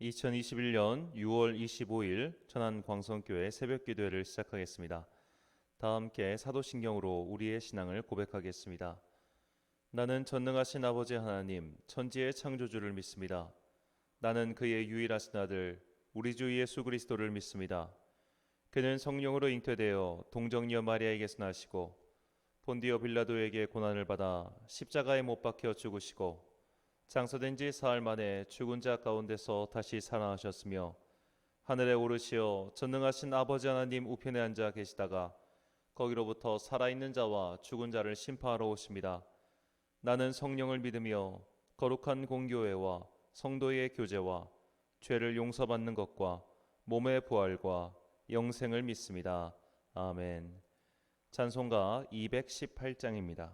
2021년 6월 25일 천안광성교회 새벽기도회를 시작하겠습니다. 다 함께 사도신경으로 우리의 신앙을 고백하겠습니다. 나는 전능하신 아버지 하나님, 천지의 창조주를 믿습니다. 나는 그의 유일하신 아들, 우리 주 예수 그리스도를 믿습니다. 그는 성령으로 잉태되어 동정녀 마리아에게서 나시고 본디오 빌라도에게 고난을 받아 십자가에 못 박혀 죽으시고 장사된 지 사흘 만에 죽은 자 가운데서 다시 살아나셨으며 하늘에 오르시어 전능하신 아버지 하나님 우편에 앉아 계시다가 거기로부터 살아있는 자와 죽은 자를 심판하러 오십니다. 나는 성령을 믿으며 거룩한 공교회와 성도의 교제와 죄를 용서받는 것과 몸의 부활과 영생을 믿습니다. 아멘. 찬송가 218장입니다.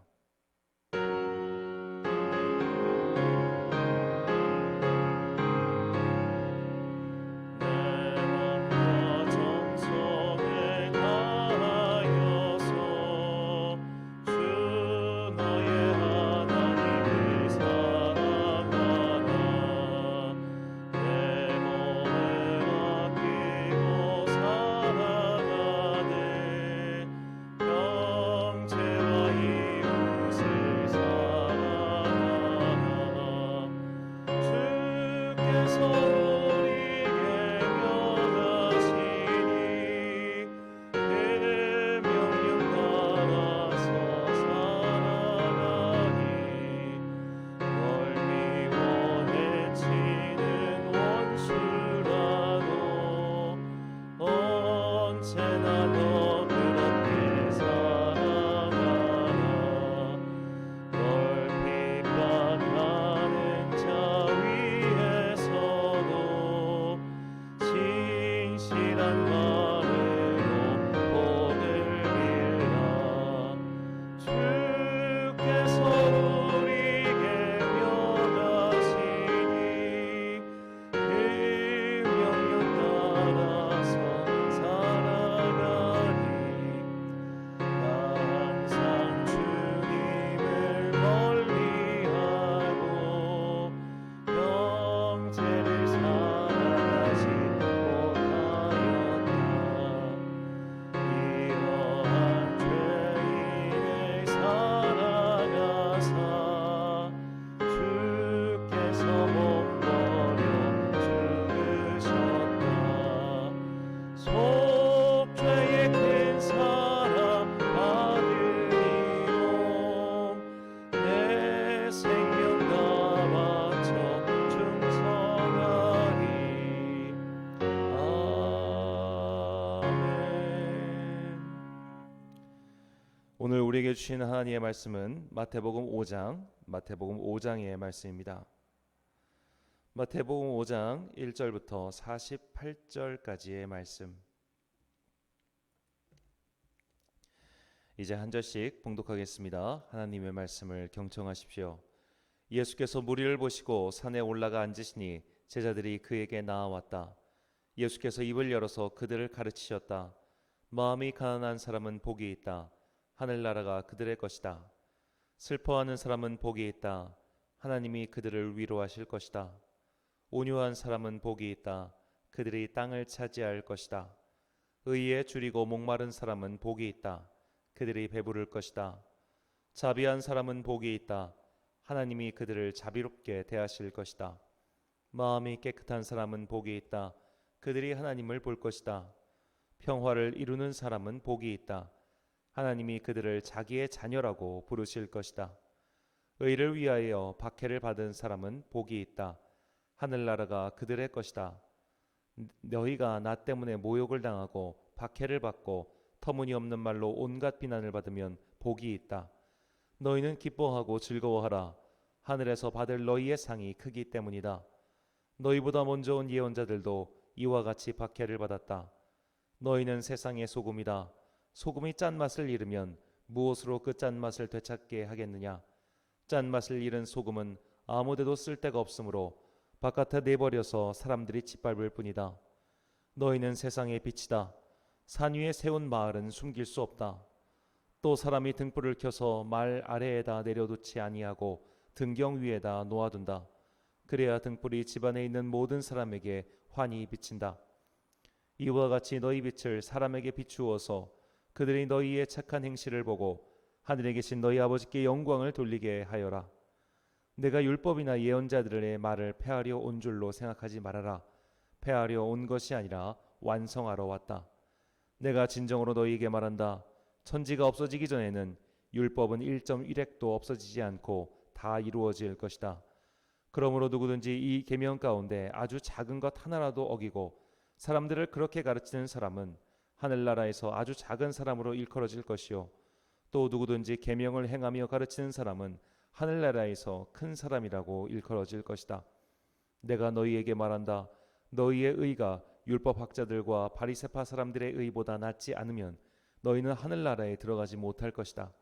오늘 우리에게 주신 하나님의 말씀은 마태복음 5장의 말씀입니다. 마태복음 5장 1절부터 48절까지의 말씀. 이제 한 절씩 봉독하겠습니다. 하나님의 말씀을 경청하십시오. 예수께서 무리를 보시고 산에 올라가 앉으시니 제자들이 그에게 나아왔다. 예수께서 입을 열어서 그들을 가르치셨다. 마음이 가난한 사람은 복이 있다. 하늘나라가 그들의 것이다. 슬퍼하는 사람은 복이 있다. 하나님이 그들을 위로하실 것이다. 온유한 사람은 복이 있다. 그들이 땅을 차지할 것이다. 의에 줄이고 목마른 사람은 복이 있다. 그들이 배부를 것이다. 자비한 사람은 복이 있다. 하나님이 그들을 자비롭게 대하실 것이다. 마음이 깨끗한 사람은 복이 있다. 그들이 하나님을 볼 것이다. 평화를 이루는 사람은 복이 있다. 하나님이 그들을 자기의 자녀라고 부르실 것이다. 의를 위하여 박해를 받은 사람은 복이 있다. 하늘나라가 그들의 것이다. 너희가 나 때문에 모욕을 당하고 박해를 받고 터무니없는 말로 온갖 비난을 받으면 복이 있다. 너희는 기뻐하고 즐거워하라. 하늘에서 받을 너희의 상이 크기 때문이다. 너희보다 먼저 온 예언자들도 이와 같이 박해를 받았다. 너희는 세상의 소금이다. 소금이 짠맛을 잃으면 무엇으로 그 짠맛을 되찾게 하겠느냐? 짠맛을 잃은 소금은 아무데도 쓸데가 없으므로 바깥에 내버려서 사람들이 짓밟을 뿐이다. 너희는 세상의 빛이다. 산 위에 세운 마을은 숨길 수 없다. 또 사람이 등불을 켜서 말 아래에다 내려놓지 아니하고 등경 위에다 놓아둔다. 그래야 등불이 집안에 있는 모든 사람에게 환히 비친다. 이와 같이 너희 빛을 사람에게 비추어서 그들이 너희의 착한 행실을 보고 하늘에 계신 너희 아버지께 영광을 돌리게 하여라. 내가 율법이나 예언자들의 말을 폐하려 온 줄로 생각하지 말아라. 폐하려 온 것이 아니라 완성하러 왔다. 내가 진정으로 너희에게 말한다. 천지가 없어지기 전에는 율법은 1.1획도 없어지지 않고 다 이루어질 것이다. 그러므로 누구든지 이 계명 가운데 아주 작은 것 하나라도 어기고 사람들을 그렇게 가르치는 사람은 하늘나라에서 아주 작은 사람으로 일컬어질 것이요, 또 누구든지 계명을 행하며 가르치는 사람은 하늘나라에서 큰 사람이라고 일컬어질 것이다. 내가 너희에게 말한다. 너희의 의가 율법학자들과 바리새파 사람들의 의보다 낫지 않으면 너희는 하늘나라에 들어가지 못할 것이다.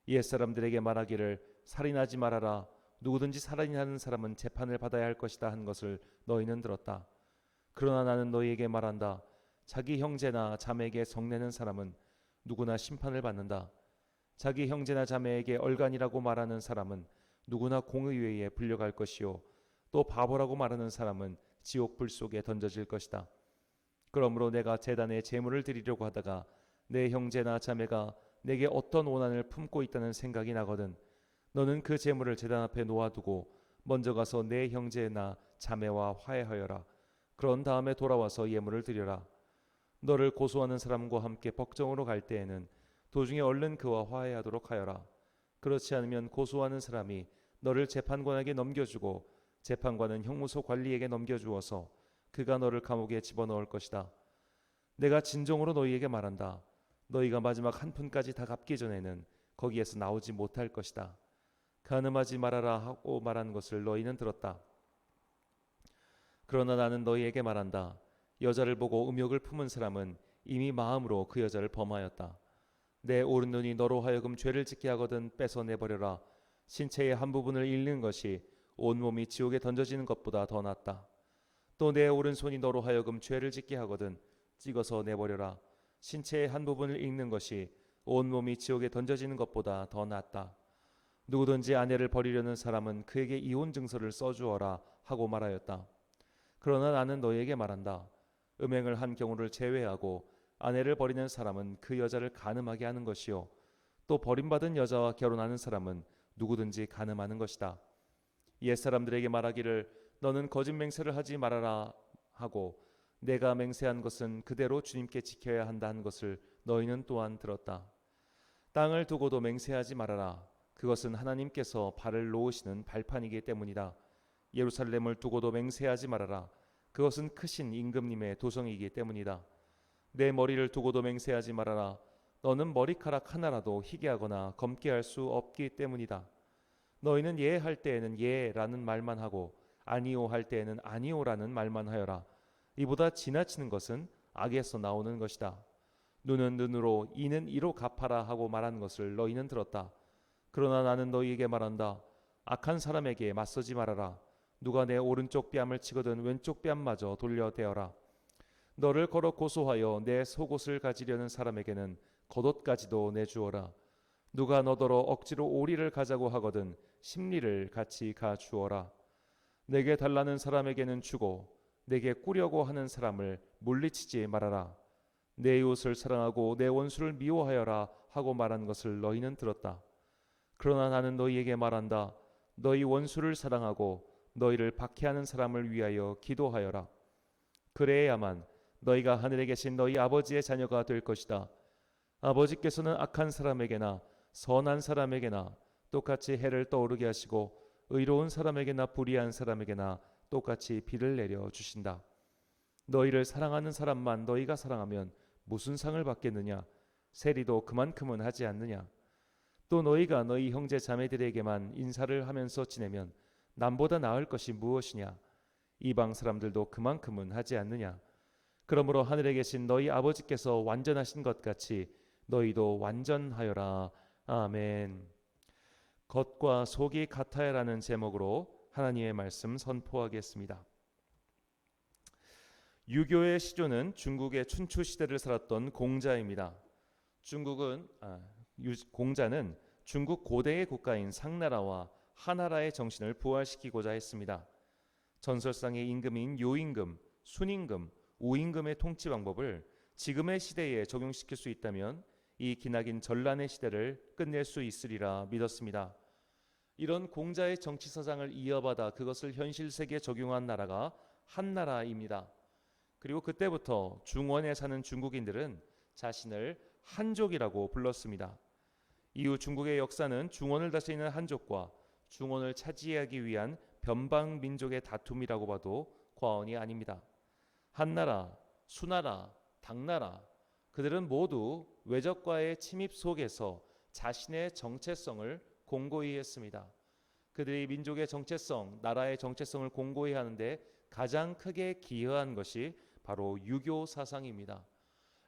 옛사람들에게 말하기를 살인하지 말아라. 누구든지 살인하는 사람은 재판을 받아야 할 것이다 한 것을 너희는 들었다. 그러나 나는 너희에게 말한다. 자기 형제나 자매에게 성내는 사람은 누구나 심판을 받는다. 자기 형제나 자매에게 얼간이라고 말하는 사람은 누구나 공의회에 불려갈 것이요, 또 바보라고 말하는 사람은 지옥 불 속에 던져질 것이다. 그러므로 내가 제단에 제물을 드리려고 하다가 내 형제나 자매가 내게 어떤 원한을 품고 있다는 생각이 나거든 너는 그 제물을 제단 앞에 놓아두고 먼저 가서 내 형제나 자매와 화해하여라. 그런 다음에 돌아와서 예물을 드려라. 너를 고소하는 사람과 함께 법정으로 갈 때에는 도중에 얼른 그와 화해하도록 하여라. 그렇지 않으면 고소하는 사람이 너를 재판관에게 넘겨주고 재판관은 형무소 관리에게 넘겨주어서 그가 너를 감옥에 집어넣을 것이다. 내가 진정으로 너희에게 말한다. 너희가 마지막 한 푼까지 다 갚기 전에는 거기에서 나오지 못할 것이다. 간음하지 말아라 하고 말한 것을 너희는 들었다. 그러나 나는 너희에게 말한다. 여자를 보고 음욕을 품은 사람은 이미 마음으로 그 여자를 범하였다. 내 오른눈이 너로 하여금 죄를 짓게 하거든 뺏어내버려라. 신체의 한 부분을 잃는 것이 온몸이 지옥에 던져지는 것보다 더 낫다. 또 내 오른손이 너로 하여금 죄를 짓게 하거든 찍어서 내버려라. 신체의 한 부분을 잃는 것이 온몸이 지옥에 던져지는 것보다 더 낫다. 누구든지 아내를 버리려는 사람은 그에게 이혼 증서를 써주어라 하고 말하였다. 그러나 나는 너희에게 말한다. 음행을 한 경우를 제외하고 아내를 버리는 사람은 그 여자를 간음하게 하는 것이요, 또 버림받은 여자와 결혼하는 사람은 누구든지 간음하는 것이다. 옛사람들에게 말하기를 너는 거짓 맹세를 하지 말아라 하고 내가 맹세한 것은 그대로 주님께 지켜야 한다는 것을 너희는 또한 들었다. 땅을 두고도 맹세하지 말아라. 그것은 하나님께서 발을 놓으시는 발판이기 때문이다. 예루살렘을 두고도 맹세하지 말아라. 그것은 크신 임금님의 도성이기 때문이다. 내 머리를 두고도 맹세하지 말아라. 너는 머리카락 하나라도 희게 하거나 검게 할 수 없기 때문이다. 너희는 예 할 때에는 예라는 말만 하고 아니오 할 때에는 아니오라는 말만 하여라. 이보다 지나치는 것은 악에서 나오는 것이다. 눈은 눈으로 이는 이로 갚아라 하고 말한 것을 너희는 들었다. 그러나 나는 너희에게 말한다. 악한 사람에게 맞서지 말아라. 누가 내 오른쪽 뺨을 치거든 왼쪽 뺨마저 돌려대어라. 너를 걸어 고소하여 내 속옷을 가지려는 사람에게는 겉옷까지도 내주어라. 누가 너더러 억지로 오리를 가자고 하거든 십리를 같이 가주어라. 내게 달라는 사람에게는 주고 내게 꾸려고 하는 사람을 물리치지 말아라. 내 이웃을 사랑하고 내 원수를 미워하여라 하고 말한 것을 너희는 들었다. 그러나 나는 너희에게 말한다. 너희 원수를 사랑하고 너희를 박해하는 사람을 위하여 기도하여라. 그래야만 너희가 하늘에 계신 너희 아버지의 자녀가 될 것이다. 아버지께서는 악한 사람에게나 선한 사람에게나 똑같이 해를 떠오르게 하시고 의로운 사람에게나 불의한 사람에게나 똑같이 비를 내려 주신다. 너희를 사랑하는 사람만 너희가 사랑하면 무슨 상을 받겠느냐? 세리도 그만큼은 하지 않느냐? 또 너희가 너희 형제 자매들에게만 인사를 하면서 지내면 남보다 나을 것이 무엇이냐? 이방 사람들도 그만큼은 하지 않느냐? 그러므로 하늘에 계신 너희 아버지께서 완전하신 것 같이 너희도 완전하여라. 아멘. 겉과 속이 같아야라는 제목으로 하나님의 말씀 선포하겠습니다. 유교의 시조는 중국의 춘추 시대를 살았던 공자입니다. 공자는 중국 고대의 국가인 상나라와 하나라의 정신을 부활시키고자 했습니다. 전설상의 임금인 요임금, 순임금, 오임금의 통치 방법을 지금의 시대에 적용시킬 수 있다면 이 기나긴 전란의 시대를 끝낼 수 있으리라 믿었습니다. 이런 공자의 정치 사상을 이어받아 그것을 현실 세계에 적용한 나라가 한나라입니다. 그리고 그때부터 중원에 사는 중국인들은 자신을 한족이라고 불렀습니다. 이후 중국의 역사는 중원을 다스리는 한족과 중원을 차지하기 위한 변방 민족의 다툼이라고 봐도 과언이 아닙니다. 한나라, 수나라, 당나라, 그들은 모두 외적과의 침입 속에서 자신의 정체성을 공고히 했습니다. 그들이 민족의 정체성, 나라의 정체성을 공고히 하는데 가장 크게 기여한 것이 바로 유교 사상입니다.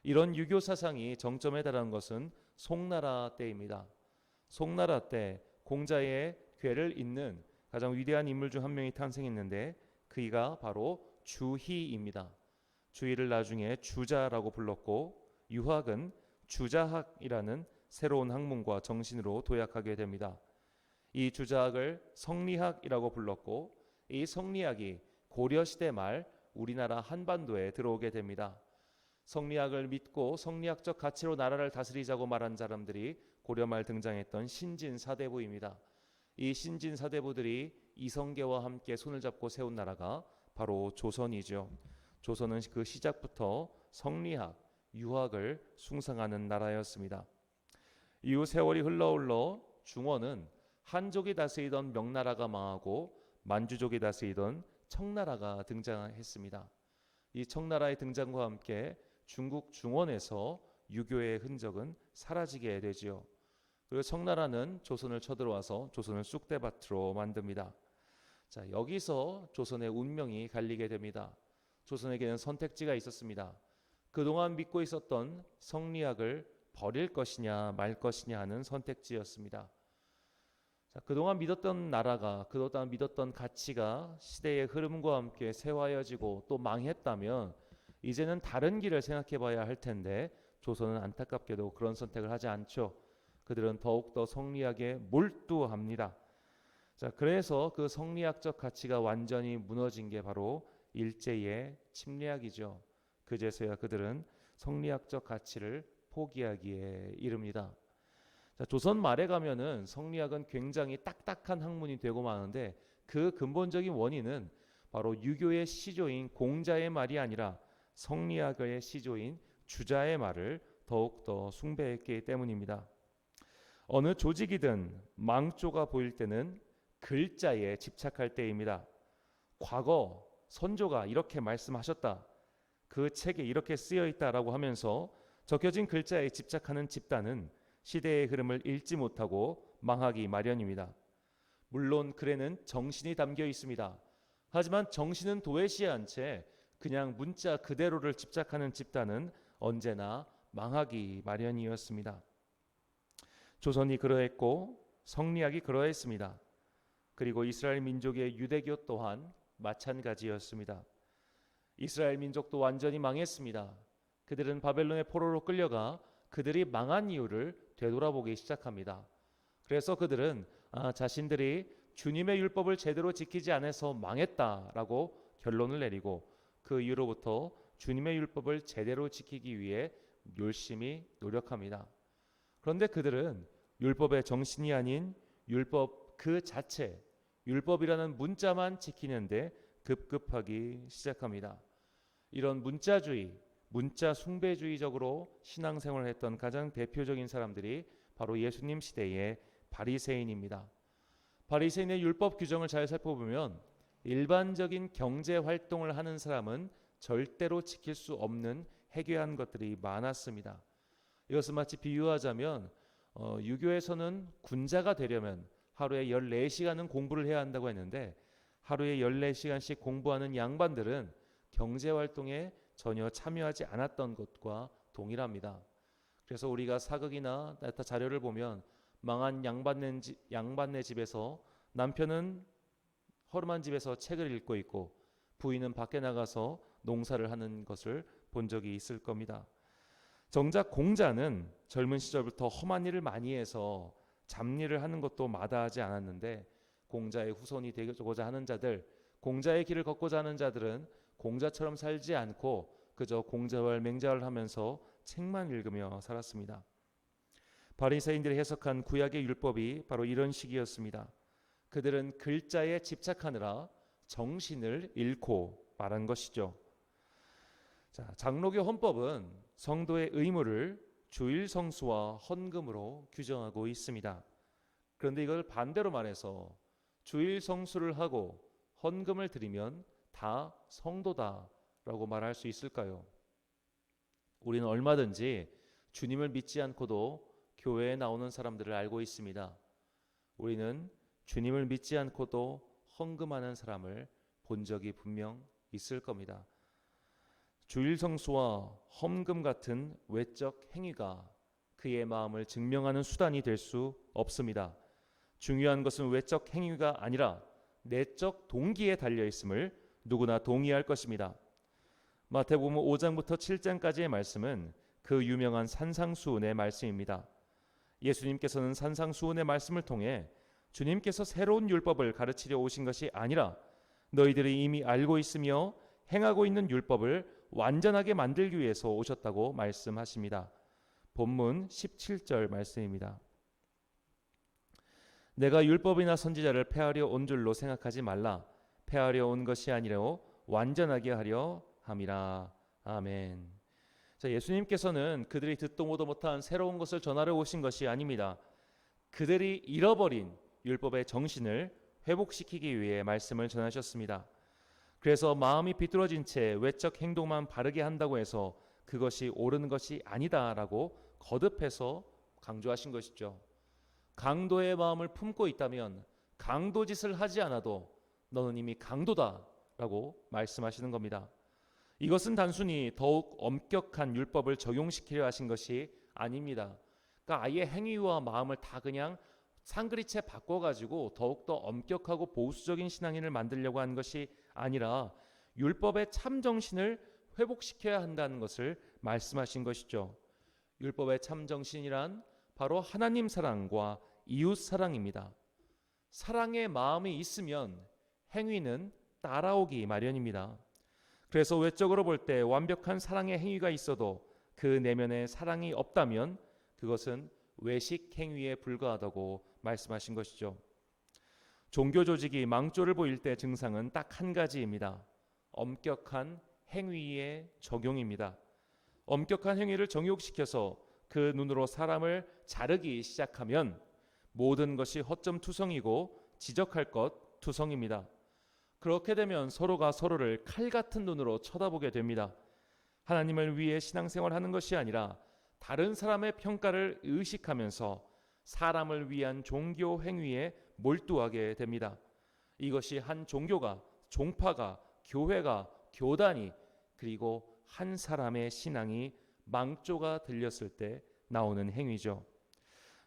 이런 유교 사상이 정점에 달한 것은 송나라 때입니다. 송나라 때 공자의 괴를 잇는 가장 위대한 인물 중 한 명이 탄생했는데 그이가 바로 주희입니다. 주희를 나중에 주자라고 불렀고 유학은 주자학이라는 새로운 학문과 정신으로 도약하게 됩니다. 이 주자학을 성리학이라고 불렀고 이 성리학이 고려시대 말 우리나라 한반도에 들어오게 됩니다. 성리학을 믿고 성리학적 가치로 나라를 다스리자고 말한 사람들이 고려말 등장했던 신진사대부입니다. 이 신진사대부들이 이성계와 함께 손을 잡고 세운 나라가 바로 조선이죠. 조선은 그 시작부터 성리학, 유학을 숭상하는 나라였습니다. 이후 세월이 흘러 중원은 한족이 다스리던 명나라가 망하고 만주족이 다스리던 청나라가 등장했습니다. 이 청나라의 등장과 함께 중국 중원에서 유교의 흔적은 사라지게 되지요. 그리고 청나라는 조선을 쳐들어와서 조선을 쑥대밭으로 만듭니다. 자, 여기서 조선의 운명이 갈리게 됩니다. 조선에게는 선택지가 있었습니다. 그동안 믿고 있었던 성리학을 버릴 것이냐 말 것이냐 하는 선택지였습니다. 자, 그동안 믿었던 나라가, 그동안 믿었던 가치가 시대의 흐름과 함께 세화여지고 또 망했다면 이제는 다른 길을 생각해 봐야 할 텐데 조선은 안타깝게도 그런 선택을 하지 않죠. 그들은 더욱더 성리학에 몰두합니다. 자, 그래서 그 성리학적 가치가 완전히 무너진 게 바로 일제의 침략이죠. 그제서야 그들은 성리학적 가치를 포기하기에 이릅니다. 자, 조선 말에 가면은 성리학은 굉장히 딱딱한 학문이 되고 마는데 그 근본적인 원인은 바로 유교의 시조인 공자의 말이 아니라 성리학의 시조인 주자의 말을 더욱더 숭배했기 때문입니다. 어느 조직이든 망조가 보일 때는 글자에 집착할 때입니다. 과거 선조가 이렇게 말씀하셨다. 그 책에 이렇게 쓰여 있다라고 하면서 적혀진 글자에 집착하는 집단은 시대의 흐름을 읽지 못하고 망하기 마련입니다. 물론 글에는 정신이 담겨 있습니다. 하지만 정신은 도외시한 채 그냥 문자 그대로를 집착하는 집단은 언제나 망하기 마련이었습니다. 조선이 그러했고 성리학이 그러했습니다. 그리고 이스라엘 민족의 유대교 또한 마찬가지였습니다. 이스라엘 민족도 완전히 망했습니다. 그들은 바벨론의 포로로 끌려가 그들이 망한 이유를 되돌아보기 시작합니다. 그래서 그들은 자신들이 주님의 율법을 제대로 지키지 않아서 망했다라고 결론을 내리고 그 이후로부터 주님의 율법을 제대로 지키기 위해 열심히 노력합니다. 그런데 그들은 율법의 정신이 아닌 율법 그 자체, 율법이라는 문자만 지키는데 급급하기 시작합니다. 이런 문자주의, 문자 숭배주의적으로 신앙생활을 했던 가장 대표적인 사람들이 바로 예수님 시대의 바리새인입니다. 바리새인의 율법 규정을 잘 살펴보면 일반적인 경제 활동을 하는 사람은 절대로 지킬 수 없는 해괴한 것들이 많았습니다. 이것을 마치 비유하자면 유교에서는 군자가 되려면 하루에 14시간은 공부를 해야 한다고 했는데 하루에 14시간씩 공부하는 양반들은 경제활동에 전혀 참여하지 않았던 것과 동일합니다. 그래서 우리가 사극이나 자료를 보면 망한 양반네 집에서 남편은 허름한 집에서 책을 읽고 있고 부인은 밖에 나가서 농사를 하는 것을 본 적이 있을 겁니다. 정작 공자는 젊은 시절부터 험한 일을 많이 해서 잡일을 하는 것도 마다하지 않았는데 공자의 후손이 되고자 하는 자들, 공자의 길을 걷고자 하는 자들은 공자처럼 살지 않고 그저 공자월 맹자를 하면서 책만 읽으며 살았습니다. 바리새인들이 해석한 구약의 율법이 바로 이런 식이었습니다. 그들은 글자에 집착하느라 정신을 잃고 말한 것이죠. 자, 장로교 헌법은 성도의 의무를 주일 성수와 헌금으로 규정하고 있습니다. 그런데 이걸 반대로 말해서 주일 성수를 하고 헌금을 드리면 다 성도다라고 말할 수 있을까요? 우리는 얼마든지 주님을 믿지 않고도 교회에 나오는 사람들을 알고 있습니다. 우리는 주님을 믿지 않고도 헌금하는 사람을 본 적이 분명 있을 겁니다. 주일 성수와 헌금 같은 외적 행위가 그의 마음을 증명하는 수단이 될 수 없습니다. 중요한 것은 외적 행위가 아니라 내적 동기에 달려 있음을 누구나 동의할 것입니다. 마태복음 5장부터 7장까지의 말씀은 그 유명한 산상수훈의 말씀입니다. 예수님께서는 산상수훈의 말씀을 통해 주님께서 새로운 율법을 가르치려 오신 것이 아니라 너희들이 이미 알고 있으며 행하고 있는 율법을 완전하게 만들기 위해서 오셨다고 말씀하십니다. 본문 17절 말씀입니다. 내가 율법이나 선지자를 폐하려 온 줄로 생각하지 말라. 폐하려 온 것이 아니라 완전하게 하려 함이라. 아멘. 자, 예수님께서는 그들이 듣도 보도 못한 새로운 것을 전하러 오신 것이 아닙니다. 그들이 잃어버린 율법의 정신을 회복시키기 위해 말씀을 전하셨습니다. 그래서 마음이 비뚤어진 채 외적 행동만 바르게 한다고 해서 그것이 옳은 것이 아니다라고 거듭해서 강조하신 것이죠. 강도의 마음을 품고 있다면 강도짓을 하지 않아도 너는 이미 강도다라고 말씀하시는 겁니다. 이것은 단순히 더욱 엄격한 율법을 적용시키려 하신 것이 아닙니다. 그러니까 아예 행위와 마음을 다 그냥 상그리채 바꿔가지고 더욱더 엄격하고 보수적인 신앙인을 만들려고 한 것이 아니라 율법의 참정신을 회복시켜야 한다는 것을 말씀하신 것이죠. 율법의 참정신이란 바로 하나님 사랑과 이웃 사랑입니다. 사랑의 마음이 있으면 행위는 따라오기 마련입니다. 그래서 외적으로 볼 때 완벽한 사랑의 행위가 있어도 그 내면에 사랑이 없다면 그것은 외식 행위에 불과하다고 말씀하신 것이죠. 종교 조직이 망조를 보일 때 증상은 딱 한 가지입니다. 엄격한 행위의 적용입니다. 엄격한 행위를 정욕시켜서 그 눈으로 사람을 자르기 시작하면 모든 것이 허점투성이고 지적할 것 투성입니다. 그렇게 되면 서로가 서로를 칼 같은 눈으로 쳐다보게 됩니다. 하나님을 위해 신앙생활하는 것이 아니라 다른 사람의 평가를 의식하면서 사람을 위한 종교 행위에 몰두하게 됩니다. 이것이 한 종교가, 종파가, 교회가, 교단이 그리고 한 사람의 신앙이 망조가 들렸을 때 나오는 행위죠.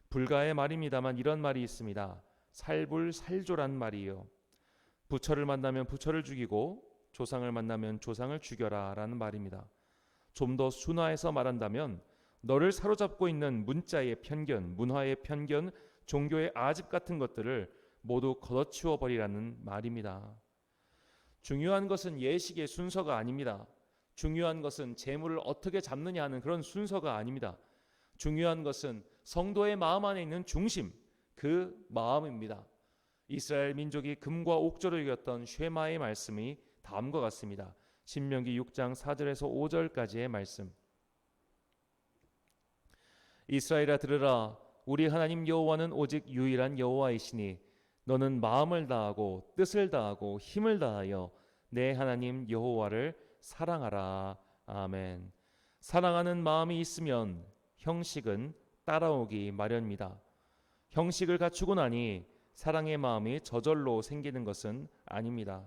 불가의 말입니다만 이런 말이 있습니다. 살불살조란 말이요. 부처를 만나면 부처를 죽이고 조상을 만나면 조상을 죽여라 라는 말입니다. 좀 더 순화해서 말한다면 너를 사로잡고 있는 문자의 편견, 문화의 편견, 종교의 아집 같은 것들을 모두 걷어치워 버리라는 말입니다. 중요한 것은 예식의 순서가 아닙니다. 중요한 것은 재물을 어떻게 잡느냐 하는 그런 순서가 아닙니다. 중요한 것은 성도의 마음 안에 있는 중심, 그 마음입니다. 이스라엘 민족이 금과 옥조로 이겼던 쉐마의 말씀이 다음과 같습니다. 신명기 6장 4절에서 5절까지의 말씀. 이스라엘아 들으라. 우리 하나님 여호와는 오직 유일한 여호와이시니 너는 마음을 다하고 뜻을 다하고 힘을 다하여 내 하나님 여호와를 사랑하라. 아멘. 사랑하는 마음이 있으면 형식은 따라오기 마련입니다. 형식을 갖추고 나니 사랑의 마음이 저절로 생기는 것은 아닙니다.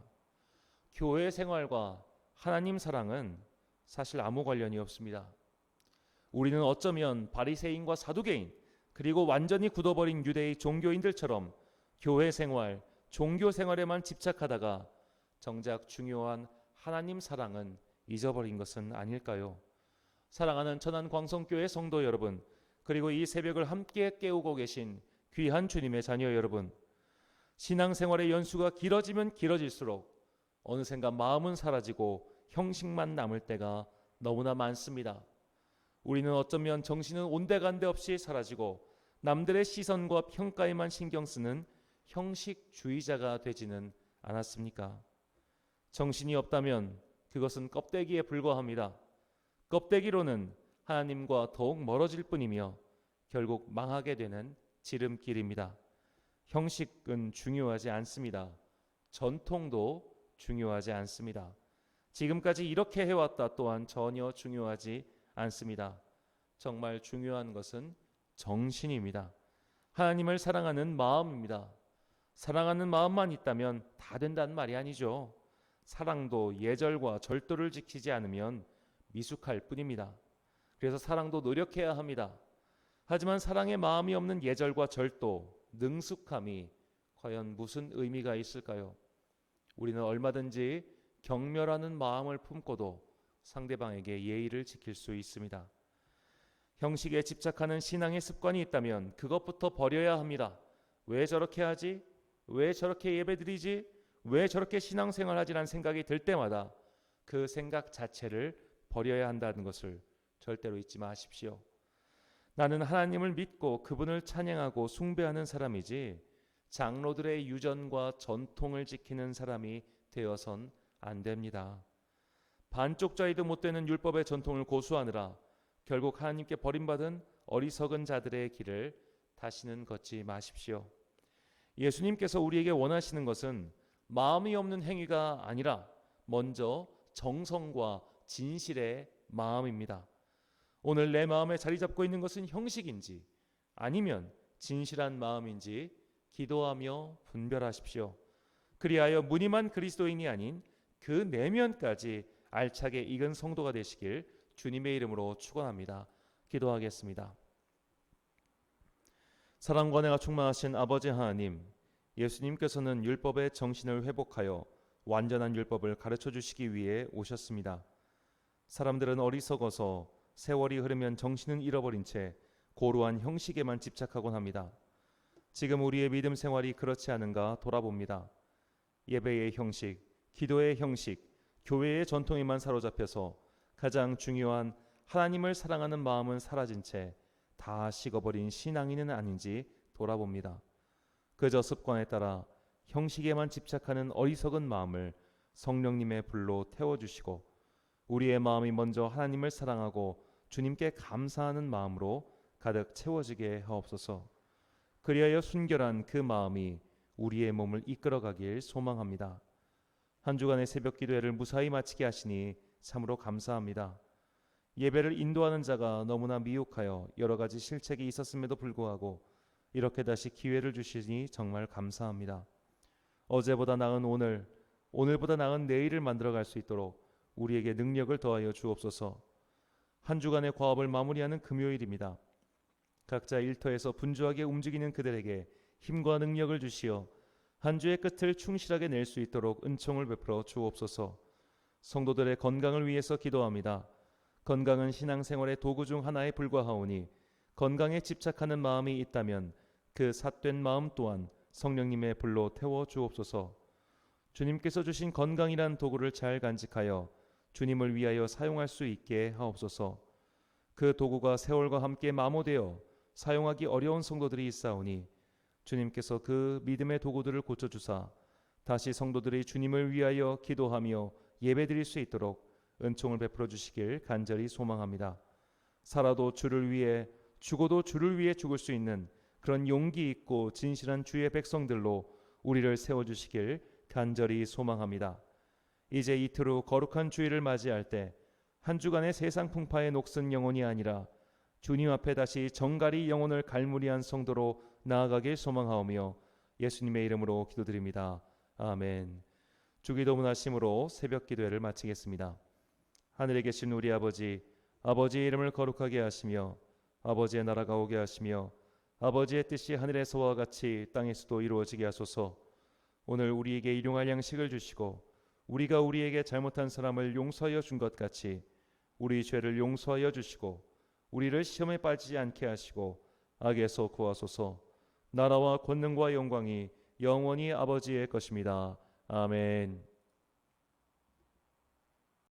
교회 생활과 하나님 사랑은 사실 아무 관련이 없습니다. 우리는 어쩌면 바리새인과 사두개인 그리고 완전히 굳어버린 유대의 종교인들처럼 교회 생활, 종교 생활에만 집착하다가 정작 중요한 하나님 사랑은 잊어버린 것은 아닐까요? 사랑하는 천안광성교회 성도 여러분, 그리고 이 새벽을 함께 깨우고 계신 귀한 주님의 자녀 여러분, 신앙생활의 연수가 길어지면 길어질수록 어느샌가 마음은 사라지고 형식만 남을 때가 너무나 많습니다. 우리는 어쩌면 정신은 온데간데 없이 사라지고 남들의 시선과 평가에만 신경 쓰는 형식주의자가 되지는 않았습니까? 정신이 없다면 그것은 껍데기에 불과합니다. 껍데기로는 하나님과 더욱 멀어질 뿐이며 결국 망하게 되는 지름길입니다. 형식은 중요하지 않습니다. 전통도 중요하지 않습니다. 지금까지 이렇게 해왔다 또한 전혀 중요하지 않습니다. 정말 중요한 것은 정신입니다. 하나님을 사랑하는 마음입니다. 사랑하는 마음만 있다면 다 된다는 말이 아니죠. 사랑도 예절과 절도를 지키지 않으면 미숙할 뿐입니다. 그래서 사랑도 노력해야 합니다. 하지만 사랑의 마음이 없는 예절과 절도, 능숙함이 과연 무슨 의미가 있을까요? 우리는 얼마든지 경멸하는 마음을 품고도 상대방에게 예의를 지킬 수 있습니다. 형식에 집착하는 신앙의 습관이 있다면 그것부터 버려야 합니다. 왜 저렇게 하지? 왜 저렇게 예배드리지? 왜 저렇게 신앙생활하지라는 생각이 들 때마다 그 생각 자체를 버려야 한다는 것을 절대로 잊지 마십시오. 나는 하나님을 믿고 그분을 찬양하고 숭배하는 사람이지 장로들의 유전과 전통을 지키는 사람이 되어선 안 됩니다. 반쪽짜리도 못 되는 율법의 전통을 고수하느라 결국 하나님께 버림받은 어리석은 자들의 길을 다시는 걷지 마십시오. 예수님께서 우리에게 원하시는 것은 마음이 없는 행위가 아니라 먼저 정성과 진실의 마음입니다. 오늘 내 마음에 자리 잡고 있는 것은 형식인지 아니면 진실한 마음인지 기도하며 분별하십시오. 그리하여 무늬만 그리스도인이 아닌 그 내면까지 알차게 익은 성도가 되시길 주님의 이름으로 축원합니다. 기도하겠습니다. 사랑과 은혜가 충만하신 아버지 하나님, 예수님께서는 율법의 정신을 회복하여 완전한 율법을 가르쳐 주시기 위해 오셨습니다. 사람들은 어리석어서 세월이 흐르면 정신은 잃어버린 채 고루한 형식에만 집착하곤 합니다. 지금 우리의 믿음 생활이 그렇지 않은가 돌아봅니다. 예배의 형식, 기도의 형식, 교회의 전통에만 사로잡혀서 가장 중요한 하나님을 사랑하는 마음은 사라진 채 다 식어버린 신앙인은 아닌지 돌아봅니다. 그저 습관에 따라 형식에만 집착하는 어리석은 마음을 성령님의 불로 태워주시고 우리의 마음이 먼저 하나님을 사랑하고 주님께 감사하는 마음으로 가득 채워지게 하옵소서. 그리하여 순결한 그 마음이 우리의 몸을 이끌어가길 소망합니다. 한 주간의 새벽 기도회를 무사히 마치게 하시니 참으로 감사합니다. 예배를 인도하는 자가 너무나 미혹하여 여러 가지 실책이 있었음에도 불구하고 이렇게 다시 기회를 주시니 정말 감사합니다. 어제보다 나은 오늘, 오늘보다 나은 내일을 만들어갈 수 있도록 우리에게 능력을 더하여 주옵소서. 한 주간의 과업을 마무리하는 금요일입니다. 각자 일터에서 분주하게 움직이는 그들에게 힘과 능력을 주시어 한 주의 끝을 충실하게 낼 수 있도록 은총을 베풀어 주옵소서. 성도들의 건강을 위해서 기도합니다. 건강은 신앙생활의 도구 중 하나에 불과하오니 건강에 집착하는 마음이 있다면 그 삿된 마음 또한 성령님의 불로 태워 주옵소서. 주님께서 주신 건강이란 도구를 잘 간직하여 주님을 위하여 사용할 수 있게 하옵소서. 그 도구가 세월과 함께 마모되어 사용하기 어려운 성도들이 있사오니 주님께서 그 믿음의 도구들을 고쳐주사 다시 성도들이 주님을 위하여 기도하며 예배드릴 수 있도록 은총을 베풀어 주시길 간절히 소망합니다. 살아도 주를 위해 죽어도 주를 위해 죽을 수 있는 그런 용기 있고 진실한 주의 백성들로 우리를 세워주시길 간절히 소망합니다. 이제 이틀 후 거룩한 주일을 맞이할 때 한 주간의 세상 풍파의 녹슨 영혼이 아니라 주님 앞에 다시 정갈이 영혼을 갈무리한 성도로 나아가길 소망하오며 예수님의 이름으로 기도드립니다. 아멘. 주기도문 하심으로 새벽 기도회를 마치겠습니다. 하늘에 계신 우리 아버지, 아버지의 이름을 거룩하게 하시며 아버지의 나라가 오게 하시며 아버지의 뜻이 하늘에서와 같이 땅에서도 이루어지게 하소서. 오늘 우리에게 일용할 양식을 주시고 우리가 우리에게 잘못한 사람을 용서하여 준 것 같이 우리 죄를 용서하여 주시고 우리를 시험에 빠지지 않게 하시고 악에서 구하소서. 나라와 권능과 영광이 영원히 아버지의 것입니다. 아멘.